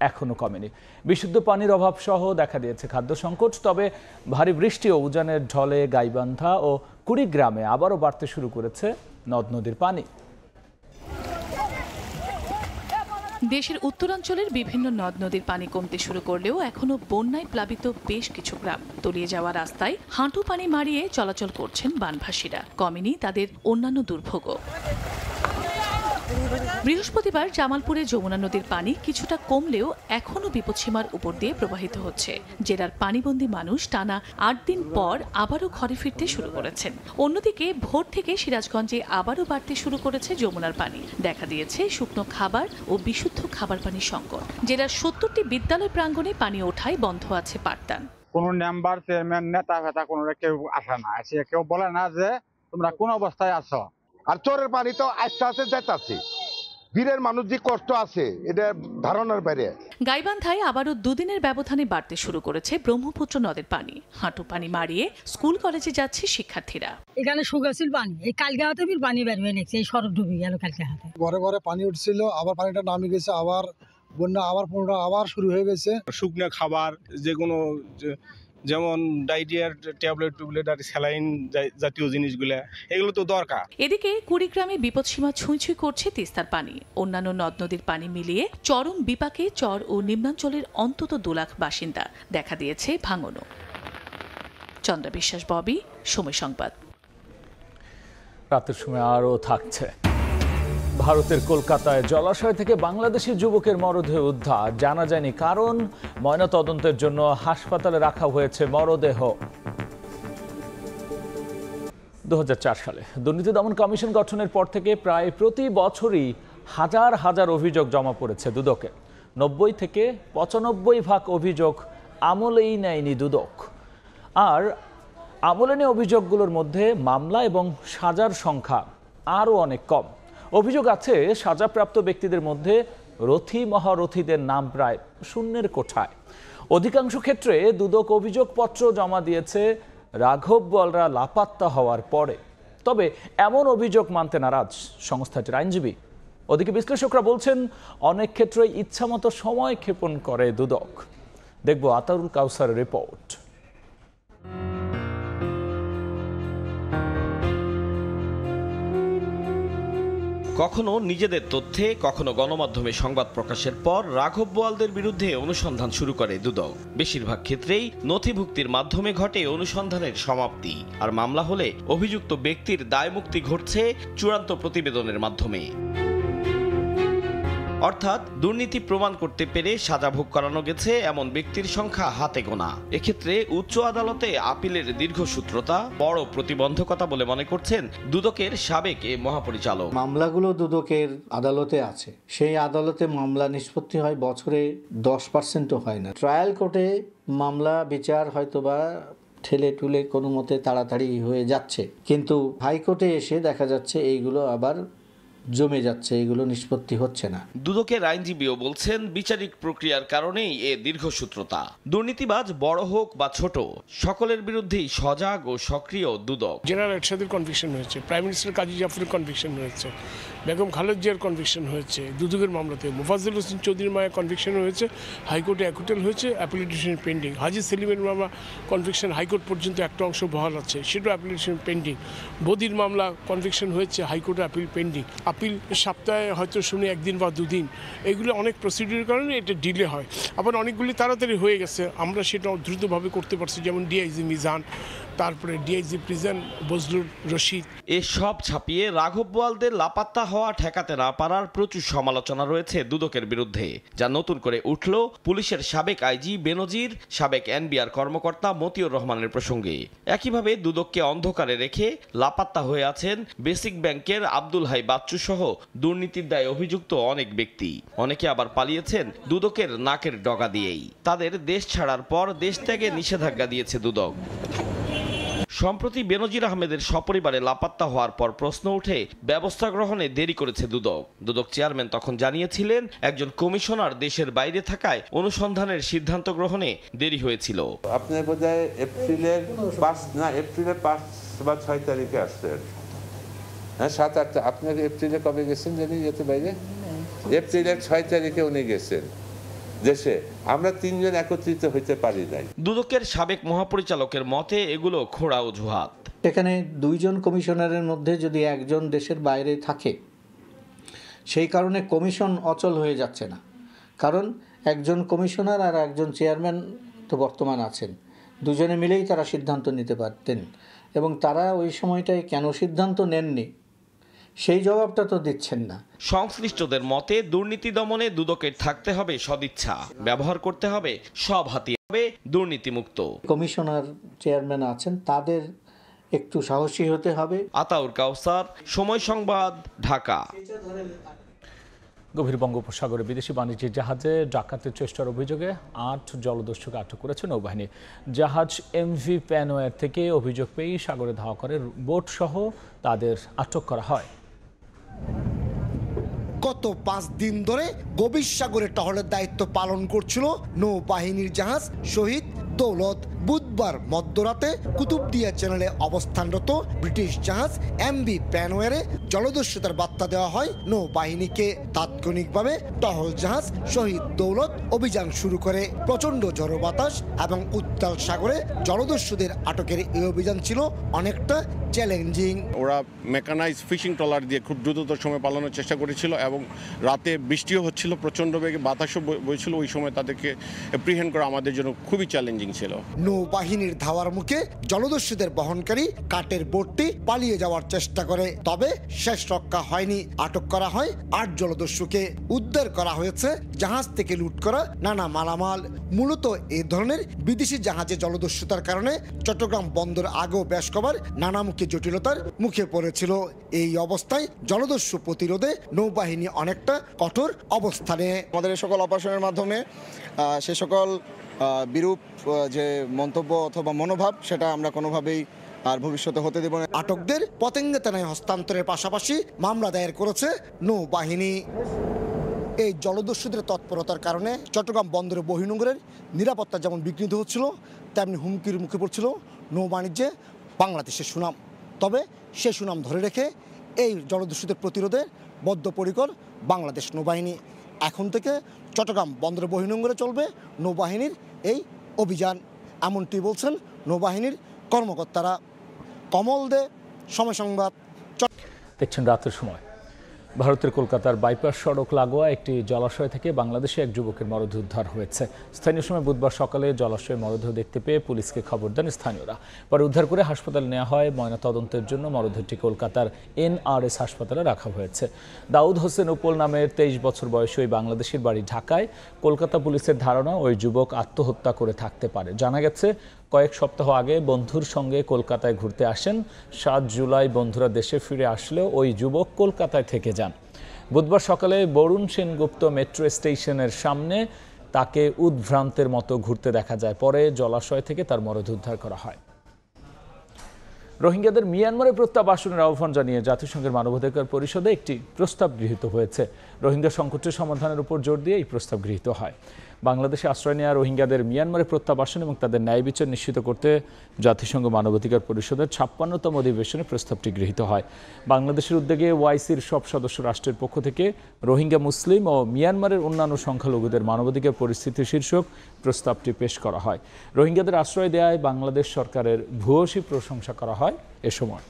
এখনো কমেনি। বিশুদ্ধ পানির অভাব সহ দেখা দিয়েছে খাদ্য সংকট। তবে ভারী বৃষ্টি ও উজানের ঢলে গাইবান্ধা ও কুড়িগ্রামে আবারও বাড়তে শুরু করেছে নদ নদীর পানি। দেশের উত্তরাঞ্চলের বিভিন্ন নদ নদীর পানি কমতে শুরু করলেও এখনো বন্যায় প্লাবিত বেশ কিছু গ্রাম। তলিয়ে যাওয়া রাস্তায় হাঁটু পানি মারিয়ে চলাচল করছেন বানভাসীরা। কমেনি তাদের অন্যান্য দুর্ভোগও। বৃহস্পতিবার জামালপুরে যমুনা নদীর পানি কিছুটা কমলেও এখনও বিপদসীমার উপর দিয়ে প্রবাহিত হচ্ছে। জেলার পানিবন্দী মানুষ টানা 8 দিন পর আবারও ঘরে ফিরতে শুরু করেছেন। অন্যদিকে ভোর থেকে সিরাজগঞ্জে আবারও বাড়তে শুরু করেছে যমুনার পানি। দেখা দিয়েছে শুকনো খাবার ও বিশুদ্ধ খাবার পানির সংকট। জেলার 70টি বিদ্যালয় প্রাঙ্গণে পানি ওঠায় বন্ধ আছে পাঠদান। কোন মেম্বার, চেয়ারম্যান, নেতা ফেতা কোনো কেউ আসে না, এসে কেউ বলে না যে তোমরা কোন অবস্থায় আছো। আর চোরের পানি তো আস্তে আস্তে যেতেছি, বীরের মানুষ যে কষ্ট আছে এটা ধারণার বাইরে। গাইবান্ধায় আবারও দুদিনের ব্যবধানে বাড়তে শুরু করেছে ব্রহ্মপুত্র নদের পানি। হাঁটু পানি মারিয়ে স্কুল কলেজে যাচ্ছে শিক্ষার্থীরা। এখানে শুকাছিল পানি, এই কালকে হাতে পানি বের হয়ে গেছে, এই সড়ক ডুবে গেল কালকে হাতে। ঘরে ঘরে পানি উঠছিল, আবার পানিটা নামে গেছে, আবার বন্যা আবার পুনরায় আবার শুরু হয়ে গেছে। শুকনো খাবার যে কোনো যেমন ডায়রিয়ার ট্যাবলেট আর স্যালাইন জাতীয় জিনিসগুলো এগুলো তো দরকার। এদিকে কুড়িগ্রামে বিপদসীমা ছুঁই ছুঁই করছে তিস্তার পানি। অন্যান্য নদ নদীর পানি মিলিয়ে চরম বিপাকে চর ও নিম্নাঞ্চলের অন্তত 2 লাখ বাসিন্দা। দেখা দিয়েছে ভাঙনও। চন্দ্রা বিশ্বাস, ববি, সময় সংবাদ। রাতের সময় আরও থাকছে। ভারতের কলকাতায় জলাশয় থেকে বাংলাদেশি যুবকের মরদেহ উদ্ধার। জানা যায়নি কারণ। ময়নাতদন্তের জন্য হাসপাতালে রাখা হয়েছে মরদেহ। 2004 সালে দুর্নীতি দমন কমিশন গঠনের পর থেকে প্রায় প্রতি বছরই হাজার হাজার অভিযোগ জমা পড়েছে দুদকে। 90 থেকে 95% অভিযোগ আমলেই নেয়নি দুদক। আর আমলে নেওয়া অভিযোগগুলোর মধ্যে মামলা এবং সাজার সংখ্যা আরও অনেক কম। অভিযোগ আছে সাজাপ্রাপ্ত ব্যক্তিদের মধ্যে রথী মহারথীদের নাম প্রায় শূন্যের কোঠায়। অধিকাংশ ক্ষেত্রে দুদক অভিযোগপত্র জমা দিয়েছে রাঘব বোয়ালরা লাপাত্তা হওয়ার পরে। তবে এমন অভিযোগ মানতে নারাজ সংস্থাটির আইনজীবী। ওদিকে বিশ্লেষকরা বলছেন অনেক ক্ষেত্রে ইচ্ছামতো সময় ক্ষেপণ করে দুদক। দেখব আতাউল কাউসারের রিপোর্ট। কখনো নিজেদের তথ্যে, কখনো গণমাধ্যমে সংবাদ প্রকাশের পর রাঘব বোয়ালদের বিরুদ্ধে অনুসন্ধান শুরু করে দুদক। বেশিরভাগ ক্ষেত্রেই নথিভুক্তির মাধ্যমে ঘটে অনুসন্ধানের সমাপ্তি, আর মামলা হলে অভিযুক্ত ব্যক্তির দায়মুক্তি ঘটছে চূড়ান্ত প্রতিবেদনের মাধ্যমে। অর্থাৎ দুর্নীতি প্রমাণ করতে পেরে সাজা ভোগ করানো গেছে এমন ব্যক্তির সংখ্যা হাতে গোনা। এক্ষেত্রে উচ্চ আদালতে আপিলের দীর্ঘসূত্রতা বড় প্রতিবন্ধকতা বলে মনে করছেন দুদকের সাবেক এ মহাপরিচালক। মামলাগুলো দুদকের আদালতে আছে, সেই আদালতে মামলা নিষ্পত্তি হয় বছরে 10%ও হয় না। ট্রায়াল কোর্টে মামলা বিচার হয়তোবা ঠেলে টুলে কোনো মতে তাড়াতাড়ি হয়ে যাচ্ছে, কিন্তু হাইকোর্টে এসে দেখা যাচ্ছে এইগুলো আবার জমে যাচ্ছে, এগুলো নিষ্পত্তি হচ্ছে না। দুদকের আইনজীবীও বলছেন বিচারিক প্রক্রিয়ার কারণেই এ দীর্ঘসূত্রতা। দুর্নীতিবাজ বড় হোক বা ছোট, সকলের বিরুদ্ধেই সজাগ ও সক্রিয় দুদক। জেনারেল এরশাদের কনভিকশন হয়েছে, প্রাইম মিনিস্টার কাজী জাফরের কনভিকশন হয়েছে, বেগম খালেদা জিয়ার কনভিকশন হয়েছে দুদকের মামলাতে, মুফাজ্জল হোসেন চৌধুরীর মায়ের কনভিকশন হয়েছে, হাইকোর্টে অ্যাকুটেল হয়েছে, অ্যাপিলিটেশন পেন্ডিং। হাজি সেলিমের মামলা কনভিকশন হাইকোর্ট পর্যন্ত একটা অংশ বহাল আছে, সেটাও অ্যাপিলিটেশন পেন্ডিং। বদির মামলা কনভিকশন হয়েছে, হাইকোর্টে অ্যাপিল পেন্ডিং। আপিল সপ্তাহে হয়তো শুনে 1 দিন বা 2 দিন, এগুলো অনেক প্রসিডিউরের কারণে এটা ডিলে হয়। আবার অনেকগুলি তাড়াতাড়ি হয়ে গেছে, আমরা সেটা দ্রুতভাবে করতে পারছি, যেমন ডিআইজি মিজান, তারপরে ডিআইজি প্রিজন বজলুর রশিদ। এসব ছাপিয়ে রাঘব বোয়ালদের লাপাত্তা হওয়া ঠেকাতে না পারার প্রচুর সমালোচনা রয়েছে দুদকের বিরুদ্ধে, যা নতুন করে উঠল পুলিশের সাবেক আইজি বেনজির, সাবেক এনবিআর কর্মকর্তা মতিউর রহমানের প্রসঙ্গে। একইভাবে দুদককে অন্ধকারে রেখে লাপাত্তা হয়ে আছেন বেসিক ব্যাংকের আব্দুল হাই বাচ্চু সহ দুর্নীতির দায়ে অভিযুক্ত অনেক ব্যক্তি। অনেকে আবার পালিয়েছেন দুদকের নাকের ডগা দিয়েই। তাদের দেশ ছাড়ার পর দেশ ত্যাগে নিষেধাজ্ঞা দিয়েছে দুদক। সম্প্রতি বেনজির আহমেদের সপরিবারে লাপাত্তা হওয়ার পর প্রশ্ন উঠে ব্যবস্থা গ্রহণে দেরি করেছে দুদক। দুদক চেয়ারম্যান তখন জানিয়েছিলেন একজন কমিশনার দেশের বাইরে থাকায় অনুসন্ধানের সিদ্ধান্ত গ্রহণে দেরি হয়েছিল। আপনার বোধহয় এপ্রিলের 5 বা 6 তারিখে আসছেন, হ্যাঁ 7-8। আপনার এপ্রিলে কবে গেছেন জানি যেতে বাইরে? এপ্রিলের 6 তারিখে উনি গেছেন দেশে। আমরা 3 জন একত্রিত হইতে পারি নাই। দুদকের সাবেক মহাপরিচালকের মতে এগুলো খোঁড়া অজুহাত। এখানে 2 জন কমিশনারের মধ্যে যদি একজন দেশের বাইরে থাকে, সেই কারণে কমিশন অচল হয়ে যাচ্ছে না। কারণ একজন কমিশনার আর একজন চেয়ারম্যান তো বর্তমান আছেন, দুজনে মিলেই তারা সিদ্ধান্ত নিতে পারতেন, এবং তারা ওই সময়টায় কেন সিদ্ধান্ত নেননি সেই জবাবটা তো দিচ্ছেন না। সংশ্লিষ্টদের মতে দুর্নীতি দমনে দুদকের থাকতে হবে সদিচ্ছা, ব্যবহার করতে হবে সব হাতিয়ার, হবে দুর্নীতিমুক্ত। কমিশনার চেয়ারম্যান আছেন, তাদের একটু সাহসী হতে হবে। আতাউর কাউসার, সময় সংবাদ, ঢাকা। গভীর বঙ্গোপসাগরে বিদেশি বাণিজ্যিক জাহাজে ডাকাতের চেষ্টার অভিযোগে 8 জলদস্যুকে আটক করেছে নৌবাহিনী। জাহাজ এমভি প্যানোয়ার থেকে অভিযোগ পেয়ে সাগরে ধাওয়া করে বোট সহ তাদের আটক করা হয়। কত গত 5 দিন ধরে গভীর সাগরে টহলের দায়িত্ব পালন করছিল নৌবাহিনীর জাহাজ শহীদ দৌলত। বুধবার মধ্যরাতে কুতুবদিয়া চ্যানেলে অবস্থানরত ব্রিটিশ জাহাজ এমভি প্যানওয়ারে জলদস্যুতার বার্তা দেওয়া হয় নৌবাহিনীকে। তাৎক্ষণিকভাবে টহল জাহাজ শহীদ দৌলত অভিযান শুরু করে। প্রচণ্ড ঝড়ো বাতাস এবং উত্তাল সাগরে জলদস্যুদের আটকের এই অভিযান ছিল অনেকটা চ্যালেঞ্জিং। ওরা মেকানাইজ ফিশিং ট্রলার দিয়ে খুব দ্রুততর সময় পালানোর চেষ্টা করেছিল এবং রাতে বৃষ্টিও হচ্ছিল, প্রচণ্ড বেগে বাতাসও বইছিল। ওই সময় তাদেরকে এপ্রিহেন্ড করা আমাদের জন্য খুবই চ্যালেঞ্জিং ছিল। নৌবাহিনীর ধাওয়ার মুখে জলদস্যুদের বহনকারী কাঠের বোটটি পালিয়ে যাওয়ার চেষ্টা করে, তবে শেষ রক্ষা হয়নি। আটক করা হয় 8 জলদস্যুকে। উদ্ধার করা হয়েছে জাহাজ থেকে লুট করা নানা মালামাল। মূলত এই ধরনের বিদেশি জাহাজে জলদস্যুতার কারণে চট্টগ্রাম বন্দর আগেও বেশ কবার নানামুখী জটিলতার মুখে পড়েছিল। এই অবস্থায় জলদস্যু প্রতিরোধে নৌবাহিনী অনেকটা কঠোর অবস্থানে। আমাদের এই সকল অপারেশনের মাধ্যমে সে সকল বিরূপ যে মন্তব্য অথবা মনোভাব সেটা আমরা কোনোভাবেই আর ভবিষ্যতে হতে দেব না। আটকদের পতেঙ্গে থানায় হস্তান্তরের পাশাপাশি মামলা দায়ের করেছে নৌবাহিনী। এই জলদস্যুদের তৎপরতার কারণে চট্টগ্রাম বন্দরে বহির্নোঙরের নিরাপত্তা যেমন বিঘ্নিত হচ্ছিল, তেমনি হুমকির মুখে পড়ছিল নৌবাণিজ্যে বাংলাদেশের সুনাম। তবে সে সুনাম ধরে রেখে এই জলদস্যুদের প্রতিরোধে বদ্ধপরিকর বাংলাদেশ নৌবাহিনী। এখন থেকে চট্টগ্রাম বন্দরে বহির্নোঙরে চলবে নৌবাহিনীর এই অভিযান, এমনটি বলছেন নৌবাহিনীর কর্মকর্তারা। কমল দে, সময় সংবাদ। দেখছেন রাতের সময়। ভারতের কলকাতার বাইপাস সড়ক লাগোয়া একটি জলাশয় থেকে বাংলাদেশে এক যুবকের মরদেহ উদ্ধার হয়েছে। স্থানীয় সময় বুধবার সকালে জলাশয়ে মরদেহ দেখতে পেয়ে পুলিশকে খবর দেন স্থানীয়রা। পরে উদ্ধার করে হাসপাতালে নেওয়া হয়। ময়নাতদন্তের জন্য মরদেহটি কলকাতার NRS হাসপাতালে রাখা হয়েছে। দাউদ হোসেন উপল নামের 23 বছর বয়সী ওই বাংলাদেশের বাড়ি ঢাকায়। কলকাতা পুলিশের ধারণা ওই যুবক আত্মহত্যা করে থাকতে পারে। জানা গেছে কয়েক সপ্তাহ আগে বন্ধুর সঙ্গে কলকাতায় ঘুরতে আসেন। 7 জুলাই বন্ধুরা দেশে ফিরে আসলেও ওই যুবক কলকাতায় থেকে যান। বুধবার সকালে বরুণ সেনগুপ্ত মেট্রো স্টেশনের সামনে তাকে উদ্ভ্রান্তের মতো ঘুরতে দেখা যায়। পরে জলাশয় থেকে তার মরদেহ উদ্ধার করা হয়। রোহিঙ্গাদের মিয়ানমারে প্রত্যাবাসনের আহ্বান জানিয়ে জাতিসংঘের মানবাধিকার পরিষদে একটি প্রস্তাব গৃহীত হয়েছে। রোহিঙ্গা সংকটের সমাধানের উপর জোর দিয়ে এই প্রস্তাব গৃহীত হয়। বাংলাদেশে আশ্রয় নেওয়া রোহিঙ্গাদের মিয়ানমারে প্রত্যাবাসন এবং তাদের ন্যায় বিচার নিশ্চিত করতে জাতিসংঘ মানবাধিকার পরিষদের 56তম অধিবেশনে প্রস্তাবটি গৃহীত হয়। বাংলাদেশের উদ্যোগে ওআইসির সব সদস্য রাষ্ট্রের পক্ষ থেকে রোহিঙ্গা মুসলিম ও মিয়ানমারের অন্যান্য সংখ্যালঘুদের মানবাধিকার পরিস্থিতি শীর্ষক প্রস্তাবটি পেশ করা হয়। রোহিঙ্গাদের আশ্রয় দেওয়ায় বাংলাদেশ সরকারের ভূয়সী প্রশংসা করা হয়। এ সময়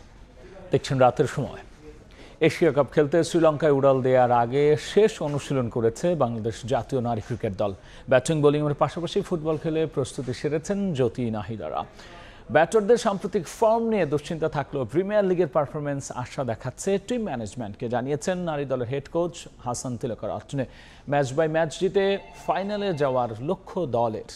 দেখছেন রাতের সময়। এশিয়া কাপ খেলতে শ্রীলঙ্কায় উড়াল দেওয়ার আগে শেষ অনুশীলন করেছে বাংলাদেশ জাতীয় নারী ক্রিকেট দল। ব্যাটিং বোলিংয়ের পাশাপাশি ফুটবল খেলে প্রস্তুতি সেরেছেন জ্যোতি নাহিদারা। ব্যাটারদের সাম্প্রতিক ফর্ম নিয়ে দুশ্চিন্তা থাকলেও প্রিমিয়ার লিগের পারফরমেন্স আশা দেখাচ্ছে টিম ম্যানেজমেন্টকে, জানিয়েছেন নারী দলের head coach Hashan Tillakaratne. Match by match জিতে ফাইনালে যাওয়ার লক্ষ্য দলের।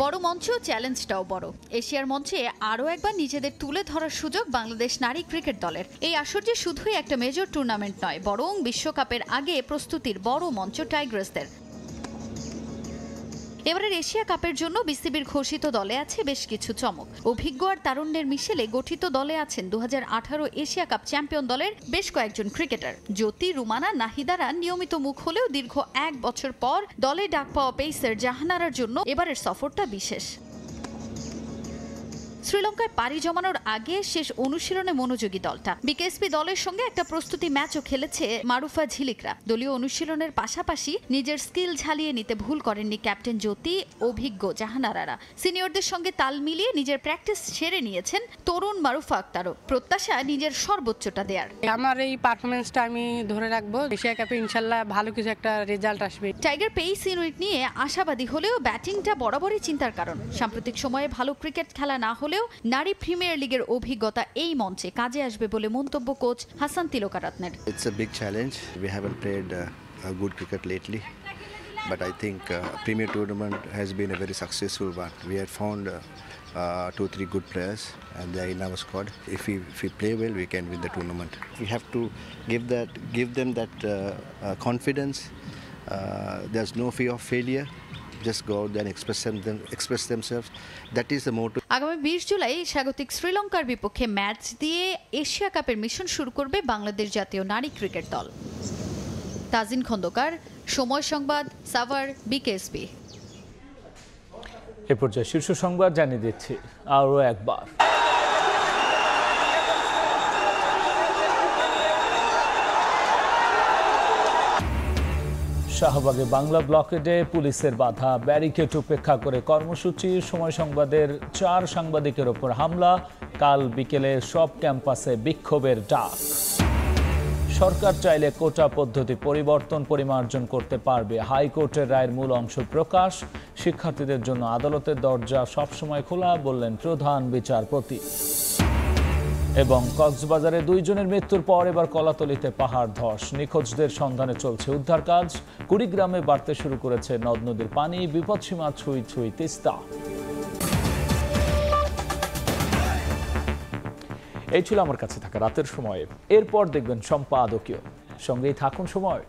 বড় মঞ্চ, চ্যালেঞ্জটাও বড়। এশিয়ার মঞ্চে আরও একবার নিজেদের তুলে ধরার সুযোগ বাংলাদেশ নারী ক্রিকেট দলের। এই আশ্চর্য শুধুই একটা মেজর টুর্নামেন্ট নয়, বরং বিশ্বকাপের আগে প্রস্তুতির বড় মঞ্চ টাইগ্রাসদের। এবারের এশিয়া কাপের জন্য বিসিবির ঘোষিত দলে আছে বেশ কিছু চমক। অভিজ্ঞ আর তারুণ্যের মিশেলে গঠিত দলে আছেন 2018 এশিয়া কাপ চ্যাম্পিয়ন দলের বেশ কয়েকজন ক্রিকেটার। জ্যোতি, রুমানা, নাহিদারা নিয়মিত মুখ হলেও দীর্ঘ 1 বছর পর দলে ডাক পাওয়া পেসার জাহানারার জন্য এবারের সফরটা বিশেষ। শ্রীলঙ্কায় পাড়ি জমানোর আগে শেষ অনুশীলনে মনোযোগী দলটা। বিকেএসপি দলের সঙ্গে একটা প্রস্তুতি ম্যাচও খেলেছে মারুফা ঝিলিকরা। দলীয় অনুশীলনের পাশাপাশি নিজের স্কিল ঝালিয়ে নিতে ভুল করেননি ক্যাপ্টেন জ্যোতি, অভিজ্ঞ জাহানারারা। সিনিয়রদের সঙ্গে তাল মিলিয়ে নিজের প্র্যাকটিস সেরে নিয়েছেন তরুণ মারুফা আক্তারও। প্রত্যাশা নিজের সর্বোচ্চটা দেয়ার। আমার এই পারফরমেন্সটা আমি ধরে রাখবো, এশিয়া কাপে ইনশাল্লাহ ভালো কিছু একটা রেজাল্ট আসবে। টাইগার পেস ইউনিট নিয়ে আশাবাদী হলেও ব্যাটিংটা বরাবরই চিন্তার কারণ। সাম্প্রতিক সময়ে ভালো ক্রিকেট খেলা না হলেও নারী প্রিমিয়ার লিগের অভিজ্ঞতা এই মঞ্চে কাজে আসবে বলে মন্তব্য কোচ হাসান তিলকরত্নের। It's a big challenge. We haven't played good cricket lately, but I think Premier Tournament has been a very successful one. We have found 2-3 good players and they are in our squad. If we play well, we can win the tournament. We have to give them that confidence. There's no fear of failure. just go out there and express themselves. That is the motto. আগামী 20 জুলাই স্বাগতিক শ্রীলঙ্কার বিপক্ষে match দিয়ে Asia কাপের mission শুরু করবে বাংলাদেশ জাতীয় নারী ক্রিকেট দল। তাজিন খন্দকার, সময় সংবাদ, সাভার, বিকেএসপি। এ পর্যায়ে শীর্ষ সংবাদ জানিয়ে দিচ্ছি আরও একবার। শাহবাগে বাংলা ব্লকেডে পুলিশের বাধা, ব্যারিকেড উপেক্ষা করে কর্মসূচি। সময় সংবাদের 4 সাংবাদিকের ওপর হামলা। কাল বিকেলে সব ক্যাম্পাসে বিক্ষোভের ডাক। সরকার চাইলে কোটা পদ্ধতি পরিবর্তন পরিমার্জন করতে পারবে, হাইকোর্টের রায়ের মূল অংশ প্রকাশ। শিক্ষার্থীদের জন্য আদালতের দরজা সবসময় খোলা, বললেন প্রধান বিচারপতি। এবং কক্সবাজারে 2 জনের মৃত্যুর পর এবার কলাতলিতে পাহাড় ধস। নিখোঁজদের সন্ধানে চলছে উদ্ধার কাজ। কুড়িগ্রামে বাড়তে শুরু করেছে নদ নদীর পানি, বিপদসীমা ছুঁই ছুঁই তিস্তা। এই ছিল আমার কাছে থাকা রাতের সময়। এরপর দেখবেন সম্পাদকীয়। সঙ্গেই থাকুন সময়।